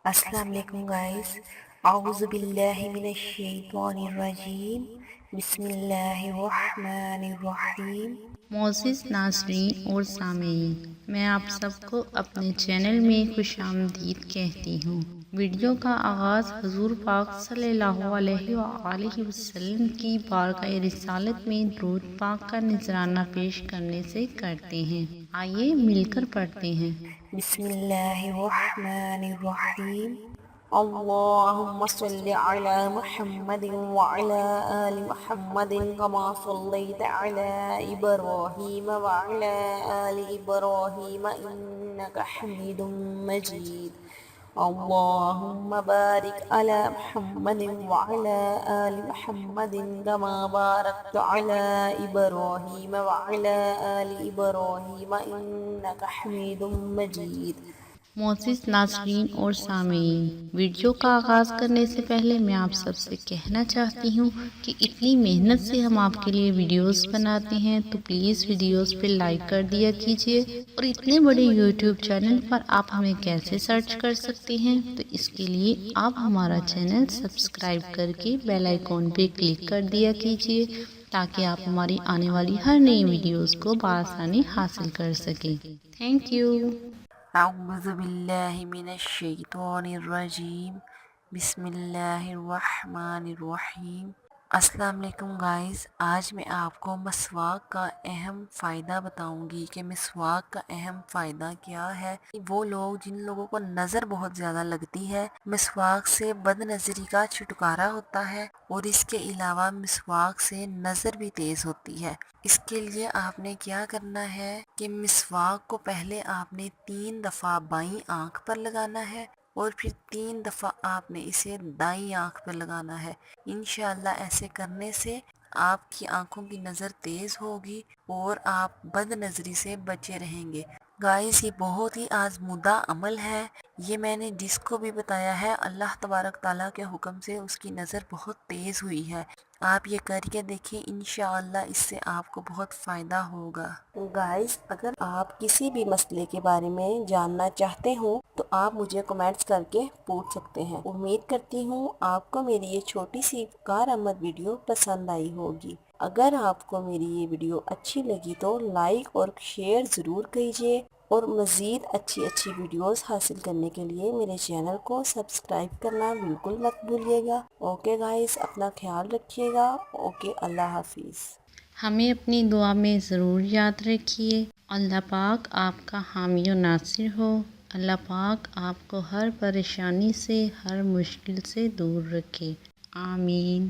السلام علیکم گائز، اعوذ باللہ من الشیطان الرجیم، بسم اللہ الرحمن الرحیم۔ معزز ناظرین اور سامعین، میں آپ سب کو اپنے چینل میں خوش آمدید کہتی ہوں۔ ویڈیو کا آغاز حضور پاک صلی اللہ علیہ وآلہ وسلم کی بارگاہ رسالت میں درود پاک کا نذرانہ پیش کرنے سے کرتے ہیں۔ آئیے مل کر پڑھتے ہیں۔ بسم اللہ الرحمن الرحیم۔ اللہم صل علی محمد وعلی آل محمد کما صلیت علی ابراہیم وعلی آل ابراہیم انک حمید مجید۔ اللہم بارک علی محمد وعلی آل محمد کما بارکت علی ابراہیم وعلی آل ابراہیم انک حمید مجید۔ معزز ناظرین اور سامعین، ویڈیو کا آغاز کرنے سے پہلے میں آپ سب سے کہنا چاہتی ہوں کہ اتنی محنت سے ہم آپ کے لیے ویڈیوز بناتے ہیں تو پلیز ویڈیوز پہ لائک کر دیا کیجیے، اور اتنے بڑے یوٹیوب چینل پر آپ ہمیں کیسے سرچ کر سکتے ہیں، تو اس کے لیے آپ ہمارا چینل سبسکرائب کر کے بیل آئیکن پہ کلک کر دیا کیجیے تاکہ آپ ہماری آنے والی ہر نئی ویڈیوز کو بآسانی حاصل کر سکیں۔ Thank you. اعوذ باللہ من الشیطان الرجیم، بسم اللہ الرحمن الرحیم۔ السلام علیکم گائز، آج میں آپ کو مسواک کا اہم فائدہ بتاؤں گی کہ مسواک کا اہم فائدہ کیا ہے۔ وہ لوگ جن لوگوں کو نظر بہت زیادہ لگتی ہے، مسواک سے بد نظری کا چھٹکارا ہوتا ہے، اور اس کے علاوہ مسواک سے نظر بھی تیز ہوتی ہے۔ اس کے لیے آپ نے کیا کرنا ہے کہ مسواک کو پہلے آپ نے 3 دفعہ بائیں آنکھ پر لگانا ہے، اور پھر 3 دفعہ آپ نے اسے دائیں آنکھ پر لگانا ہے۔ انشاءاللہ ایسے کرنے سے آپ کی آنکھوں کی نظر تیز ہوگی اور آپ بد نظری سے بچے رہیں گے۔ گائز، یہ بہت ہی آزمودہ عمل ہے۔ یہ میں نے جس کو بھی بتایا ہے، اللہ تبارک تعالیٰ کے حکم سے اس کی نظر بہت تیز ہوئی ہے۔ آپ یہ کر کے دیکھیں، انشاءاللہ اس سے آپ کو بہت فائدہ ہوگا۔ گائز، اگر آپ کسی بھی مسئلے کے بارے میں جاننا چاہتے ہوں تو آپ مجھے کمنٹس کر کے پوچھ سکتے ہیں۔ امید کرتی ہوں آپ کو میری یہ چھوٹی سی کارآمد ویڈیو پسند آئی ہوگی۔ اگر آپ کو میری یہ ویڈیو اچھی لگی تو لائک اور شیئر ضرور کیجیے، اور مزید اچھی ویڈیوز حاصل کرنے کے لیے میرے چینل کو سبسکرائب کرنا بالکل مت بھولیے گا۔ اوکے گائز، اپنا خیال رکھیے گا۔ اوکے، اللہ حافظ۔ ہمیں اپنی دعا میں ضرور یاد رکھیے۔ اللہ پاک آپ کا حامی و ناصر ہو۔ اللہ پاک آپ کو ہر پریشانی سے، ہر مشکل سے دور رکھے۔ آمین۔